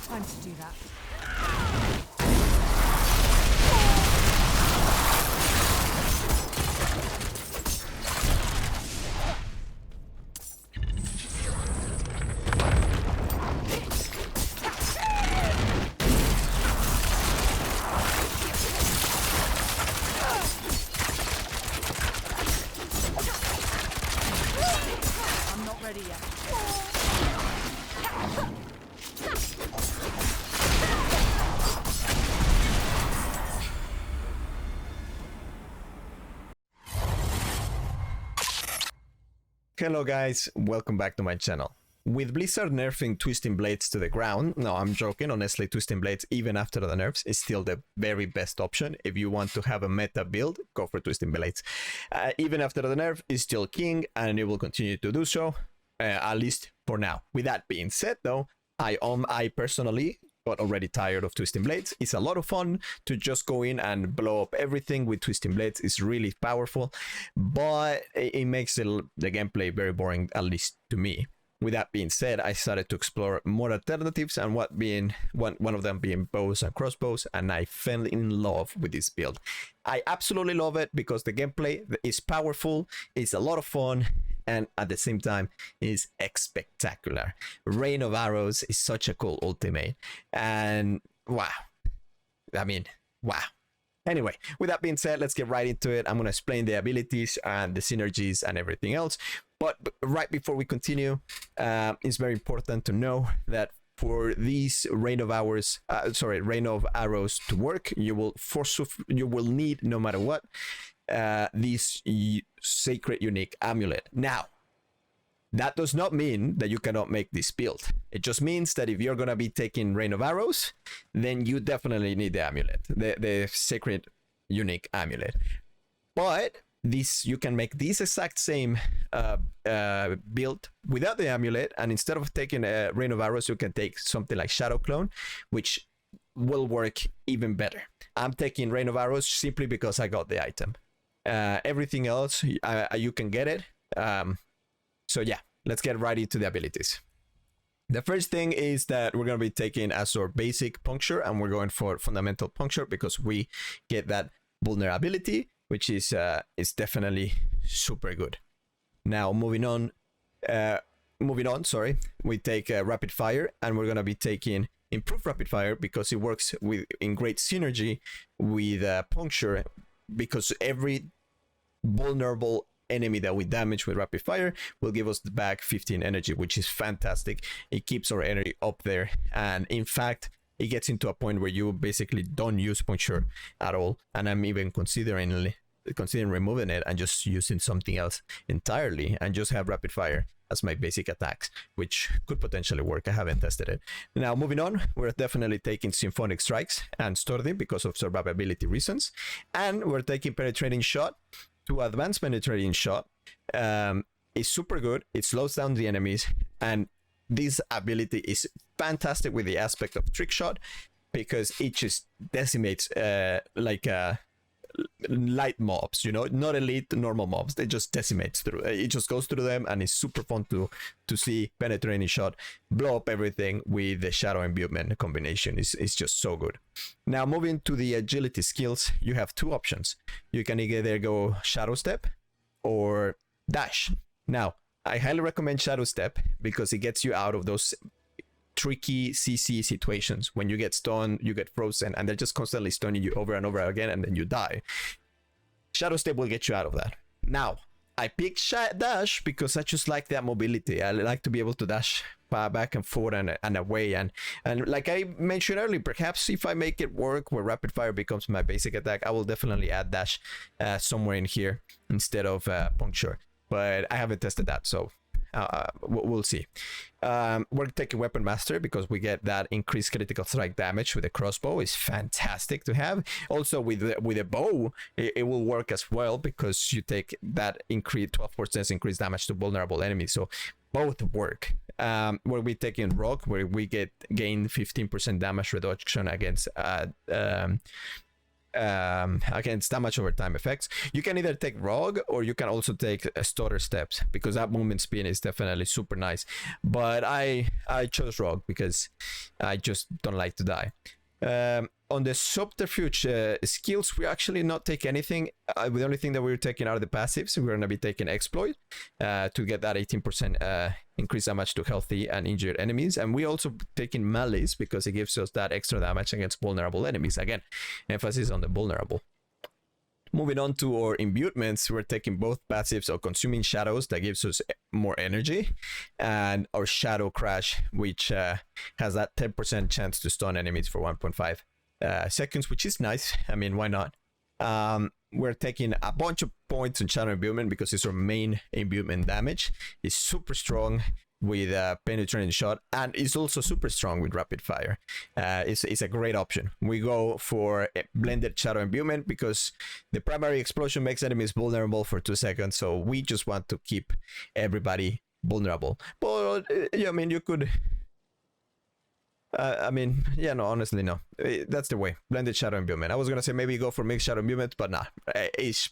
Time to do that. I'm not ready yet. Hello guys, welcome back to my channel. With Blizzard nerfing Twisting Blades to the ground, no, I'm joking, honestly Twisting Blades even after the nerfs is still the very best option. If you want to have a meta build, go for Twisting Blades. Even after the nerf, it's still king and it will continue to do so, at least for now. With that being said though, I personally got already tired of Twisting Blades. It's a lot of fun to just go in and blow up everything with Twisting Blades. It's really powerful, but it makes the gameplay very boring, at least to me. With that being said, I started to explore more alternatives, and one of them being bows and crossbows, and I fell in love with this build. I absolutely love it because the gameplay is powerful, it's a lot of fun, and at the same time is spectacular. Rain of Arrows is such a cool ultimate, and wow. I mean, wow. Anyway, with that being said, let's get right into it. I'm going to explain the abilities and the synergies and everything else. But right before we continue, it's very important to know that for these Rain of Arrows to work, you will need, no matter what, this sacred unique amulet. Now, that does not mean that you cannot make this build. It just means that if you're going to be taking Rain of Arrows, then you definitely need the amulet, the sacred unique amulet. But you can make this exact same build without the amulet, and instead of taking a Rain of Arrows, you can take something like Shadow Clone, which will work even better. I'm taking Rain of Arrows simply because I got the item. Everything else, you can get it. So yeah, let's get right into the abilities. The first thing is that we're going to be taking as our basic puncture, and we're going for fundamental puncture because we get that vulnerability, which is definitely super good. Now moving on, we take rapid fire, and we're going to be taking improved rapid fire because it works in great synergy with puncture, because every vulnerable enemy that we damage with rapid fire will give us back 15 energy, which is fantastic. It keeps our energy up there, and in fact it gets into a point where you basically don't use puncture at all, and I'm even considering removing it and just using something else entirely and just have rapid fire as my basic attacks, which could potentially work. I haven't tested it. Now moving on, we're definitely taking Symphonic Strikes and Sturdy because of survivability reasons, and we're taking Penetrating Shot to Advanced Penetrating Shot. It's super good. It slows down the enemies, and this ability is fantastic with the aspect of Trick Shot because it just decimates light mobs, not elite normal mobs. They just decimates through. It just goes through them, and it's super fun to see Penetrating Shot blow up everything with the Shadow Imbuement combination. It's just so good. Now moving to the agility skills, you have two options. You can either go Shadow Step or Dash. Now I highly recommend Shadow Step because it gets you out of those tricky CC situations. When you get stunned, you get frozen, and they're just constantly stunning you over and over again, and then you die. Shadow Step will get you out of that. Now, I picked Dash because I just like that mobility. I like to be able to dash back and forth and away, and like I mentioned earlier, perhaps if I make it work where rapid fire becomes my basic attack, I will definitely add Dash somewhere in here instead of puncture, but I haven't tested that, so we'll see. We're taking Weapon Master because we get that increased critical strike damage with the crossbow. Is fantastic to have. Also with a bow, it will work as well because you take that 12% increased damage to vulnerable enemies. So both work. Where we taking Rock, where we gain 15% damage reduction against against damage over time effects. You can either take Rogue or you can also take Stutter Steps, because that movement speed is definitely super nice. But I chose Rogue because I just don't like to die. On the subterfuge skills, we actually not take anything. The only thing that we're taking are the passives. We're going to be taking Exploit to get that 18% increase damage to healthy and injured enemies. And we also taking Malice because it gives us that extra damage against vulnerable enemies. Again, emphasis on the vulnerable. Moving on to our imbuements, we're taking both passives of Consuming Shadows, that gives us more energy, and our Shadow Crash, which has that 10% chance to stun enemies for 1.5 seconds, which is nice. I mean, why not? We're taking a bunch of points on Shadow Imbuement because it's our main imbuement damage. It's super strong with Penetrating Shot, and it's also super strong with Rapid Fire. It's a great option. We go for a blended Shadow Imbuement because the primary explosion makes enemies vulnerable for 2 seconds, so we just want to keep everybody vulnerable. But I mean, you could... yeah, no, honestly, no. That's the way. Blended Shadow Imbuement. I was gonna say maybe go for mixed Shadow Imbuement, but nah.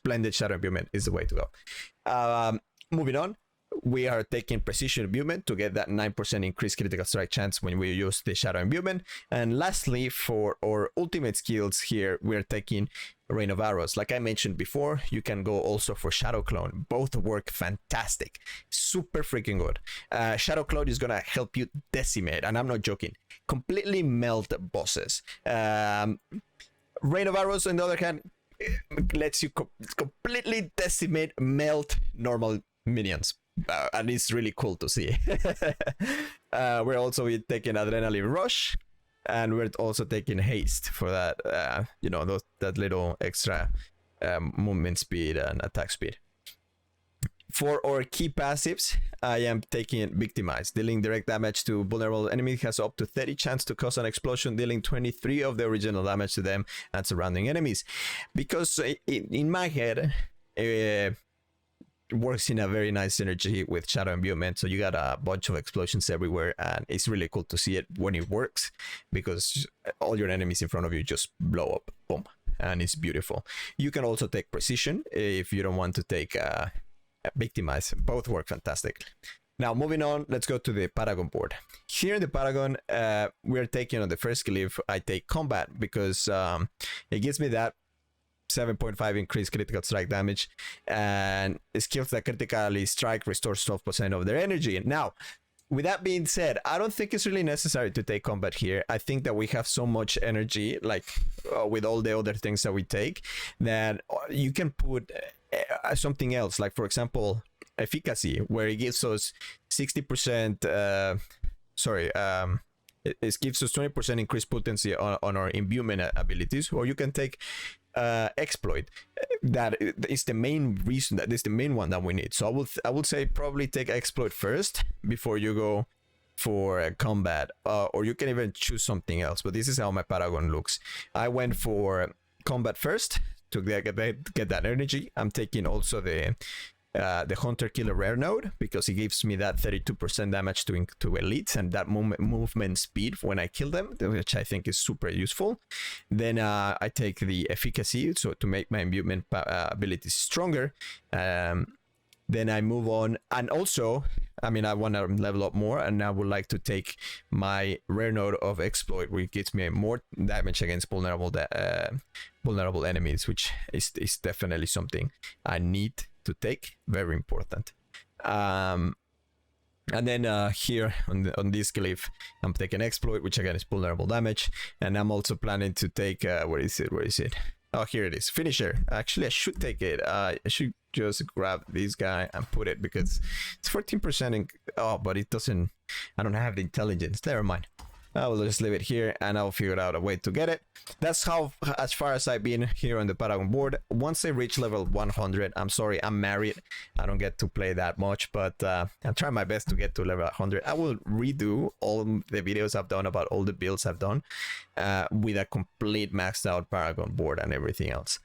Blended Shadow Imbuement is the way to go. Moving on. We are taking Precision Imbuement to get that 9% increased critical strike chance when we use the Shadow Imbuement. And lastly, for our ultimate skills here, we're taking Rain of Arrows. Like I mentioned before, you can go also for Shadow Clone. Both work fantastic. Super freaking good. Shadow Clone is gonna help you decimate, and I'm not joking, completely melt bosses. Rain of Arrows, on the other hand, lets you completely decimate, melt normal minions. And it's really cool to see. We're also taking Adrenaline Rush, and we're also taking Haste for that, that little extra movement speed and attack speed. For our key passives, I am taking Victimize. Dealing direct damage to vulnerable enemies has up to 30 chance to cause an explosion, dealing 23 of the original damage to them and surrounding enemies. Because in my head, works in a very nice synergy with Shadow Imbuement, so you got a bunch of explosions everywhere, and it's really cool to see it when it works, because all your enemies in front of you just blow up, boom, and it's beautiful. You can also take Precision if you don't want to take Victimize. Both work fantastic. Now, moving on, let's go to the Paragon board. Here in the Paragon, we're taking on the first glyph, I take Combat, because it gives me that 7.5 increased critical strike damage, and skills that critically strike restores 12% of their energy. Now, with that being said, I don't think it's really necessary to take Combat here. I think that we have so much energy, like with all the other things that we take, that you can put something else, like for example, Efficacy, where it gives us 60%, it gives us 20% increased potency on our imbuement abilities, or you can take Exploit. That is the main reason, that is the main one that we need. So I would say probably take Exploit first before you go for Combat, or you can even choose something else, but this is how my Paragon looks. I went for Combat first to get that energy. I'm taking also the Hunter Killer Rare node, because it gives me that 32% damage to elites and that movement speed when I kill them, which I think is super useful. Then I take the Efficacy, so to make my imbuement abilities stronger. Then I move on, and also, I mean, I want to level up more, and I would like to take my rare node of Exploit, which gives me more damage against vulnerable enemies, which is definitely something I need to take. Very important. And then here on this glyph, I'm taking Exploit, which again is vulnerable damage, and I'm also planning to take where is it? Oh, here it is, Finisher. Actually, I should take it. I should just grab this guy and put it, because it's 14% but it doesn't, I don't have the intelligence. Never mind, I will just leave it here, and I'll figure out a way to get it. That's how, as far as I've been here on the Paragon board. Once I reach level 100, I'm sorry, I'm married, I don't get to play that much, but I'm trying my best to get to level 100. I will redo all the videos I've done about all the builds I've done with a complete maxed out Paragon board and everything else.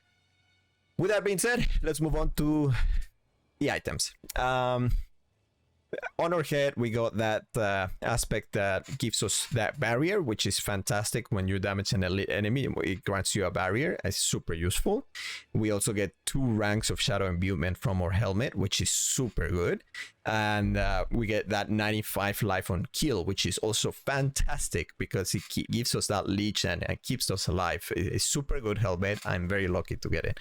With that being said, let's move on to the items. On our head, we got that aspect that gives us that barrier, which is fantastic. When you damage an elite enemy, it grants you a barrier. It's super useful. We also get 2 ranks of Shadow Imbuement from our helmet, which is super good. And we get that 95 life on kill, which is also fantastic because it gives us that leech and keeps us alive. It's super good helmet. I'm very lucky to get it.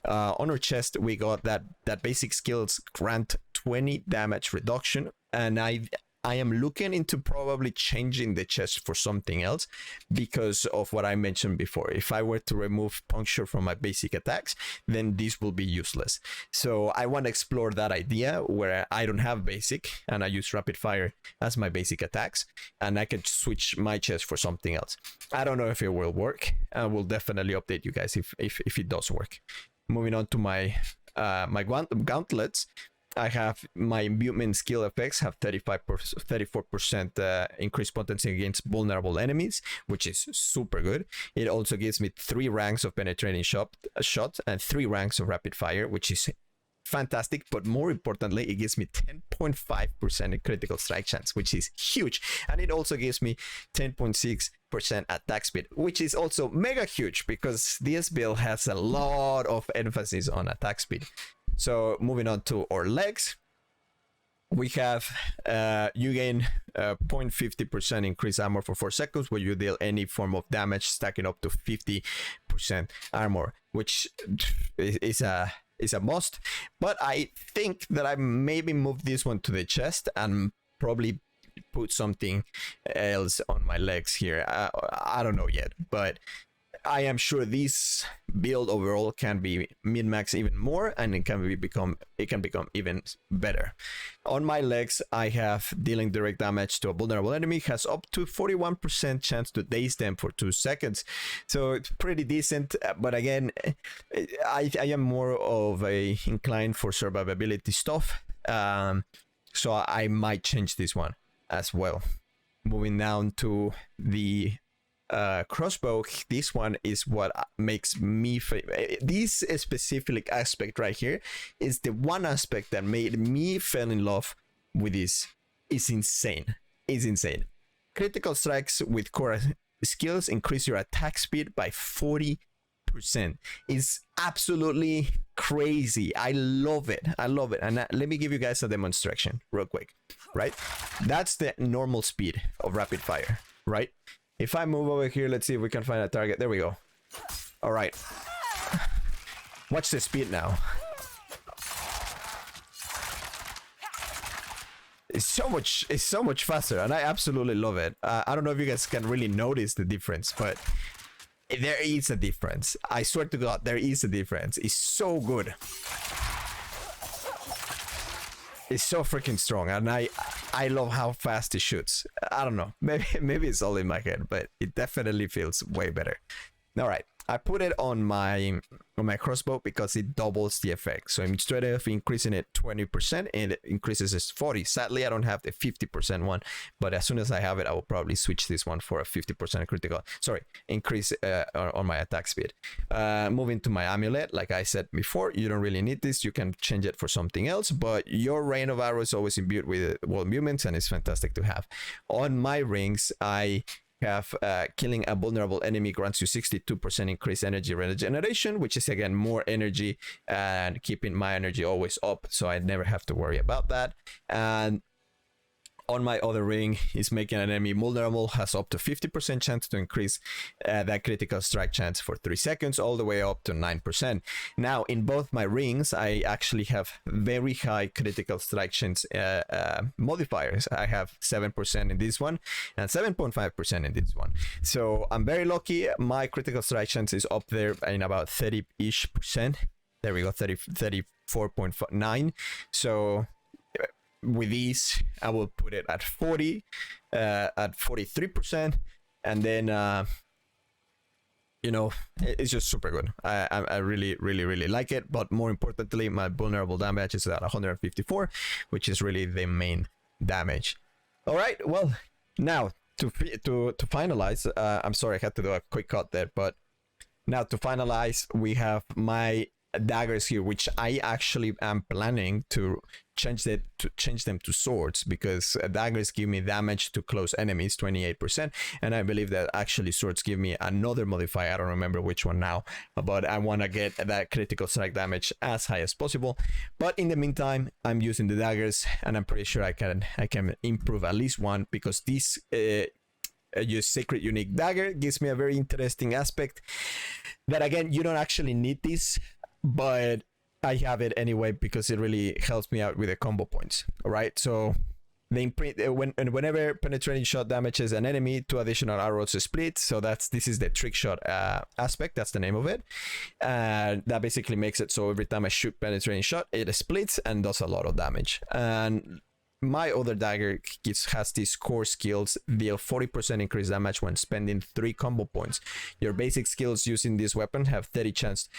On our chest, we got that basic skills grant 20 damage reduction, and I am looking into probably changing the chest for something else because of what I mentioned before. If I were to remove puncture from my basic attacks, then this will be useless. So I want to explore that idea where I don't have basic and I use rapid fire as my basic attacks, and I can switch my chest for something else. I don't know if it will work. I will definitely update you guys if it does work. Moving on to my gauntlets. I have my imbuement skill effects have 34% increased potency against vulnerable enemies, which is super good. It also gives me 3 ranks of penetrating shot and 3 ranks of rapid fire, which is fantastic. But more importantly, it gives me 10.5% critical strike chance, which is huge. And it also gives me 10.6% attack speed, which is also mega huge because this build has a lot of emphasis on attack speed. So moving on to our legs, we have you gain 0.50% increased armor for 4 seconds where you deal any form of damage, stacking up to 50% armor, which is a must. But I think that I maybe move this one to the chest and probably put something else on my legs here. I don't know yet, but I am sure this build overall can be min-max even more, and it can become even better. On my legs, I have dealing direct damage to a vulnerable enemy has up to 41% chance to daze them for 2 seconds, so it's pretty decent. But again, I am more of a inclined for survivability stuff, so I might change this one as well. Moving down to the crossbow, this one is what makes me this specific aspect right here is the one aspect that made me fall in love with this. Is insane. Critical strikes with core skills increase your attack speed by 40%. Is absolutely crazy. I love it. And let me give you guys a demonstration real quick. Right, that's the normal speed of rapid fire, right? If I move over here, let's see if we can find a target. There we go. All right. Watch the speed now. It's so much faster, and I absolutely love it. I don't know if you guys can really notice the difference, but there is a difference. I swear to God, there is a difference. It's so good. It's so freaking strong, and I love how fast it shoots. I don't know, maybe it's all in my head, but it definitely feels way better. All right, I put it on my crossbow because it doubles the effect. So instead of increasing it 20%, it increases it 40. Sadly, I don't have the 50% one, but as soon as I have it, I will probably switch this one for a 50% critical. Sorry, increase on my attack speed. Moving to my amulet, like I said before, you don't really need this. You can change it for something else, but your rain of arrows is always imbued with wall movements, and it's fantastic to have. On my rings, I have killing a vulnerable enemy grants you 62% increased energy regeneration, which is again more energy and keeping my energy always up, so I never have to worry about that. And on my other ring is making an enemy vulnerable, has up to 50% chance to increase that critical strike chance for 3 seconds, all the way up to 9%. Now, in both my rings, I actually have very high critical strike chance modifiers. I have 7% in this one and 7.5% in this one. So I'm very lucky. My critical strike chance is up there in about 30-ish%. There we go, 34.9. So with these, I will put it at 40, at 43%, and then you know, it's just super good. I really like it. But more importantly, my vulnerable damage is at 154, which is really the main damage. All right, well, now to finalize, I'm sorry I had to do a quick cut there, but now to finalize, we have my daggers here, which I actually am planning to change them to swords, because daggers give me damage to close enemies 28%, and I believe that actually swords give me another modifier. I don't remember which one now, but I want to get that critical strike damage as high as possible. But in the meantime, I'm using the daggers, and I'm pretty sure I can improve at least one, because this use Sacred Unique Dagger gives me a very interesting aspect that, again, you don't actually need this, but I have it anyway because it really helps me out with the combo points. All right, so the imprint whenever penetrating shot damages an enemy, 2 additional arrows split. So this is the trick shot aspect. That's the name of it. That basically makes it so every time I shoot penetrating shot, it splits and does a lot of damage. And my other dagger has these core skills: deal 40% increased damage when spending 3 combo points. Your basic skills using this weapon have 30%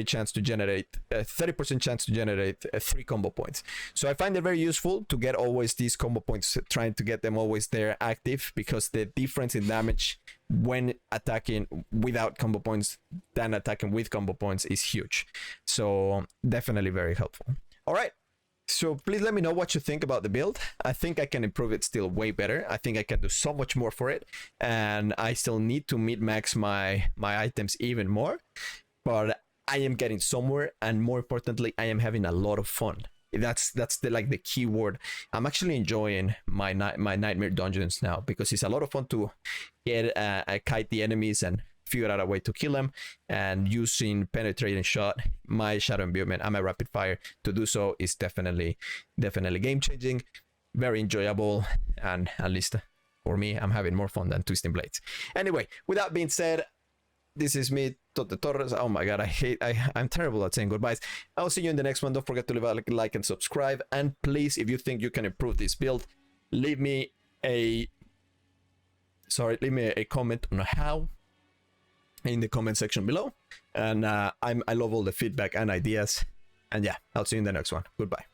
chance to generate 3 combo points. So I find it very useful to get always these combo points, trying to get them always there active, because the difference in damage when attacking without combo points than attacking with combo points is huge. So definitely very helpful. All right, so please let me know what you think about the build. I think I can improve it still way better. I think I can do so much more for it, and I still need to min-max my items even more, but I am getting somewhere, and more importantly, I am having a lot of fun. That's the key word. I'm actually enjoying my nightmare dungeons now, because it's a lot of fun to get kite the enemies and figure out a way to kill them, and using penetrating shot, my Shadow Imbuement, and my rapid fire to do so is definitely game changing, very enjoyable, and at least for me, I'm having more fun than twisting blades. Anyway, with that being said, this is me, Tote Torres. Oh my god, I'm terrible at saying goodbyes. I'll see you in the next one. Don't forget to leave a like and subscribe. And please, if you think you can improve this build, leave me a comment on how in the comment section below. And I love all the feedback and ideas. And yeah, I'll see you in the next one. Goodbye.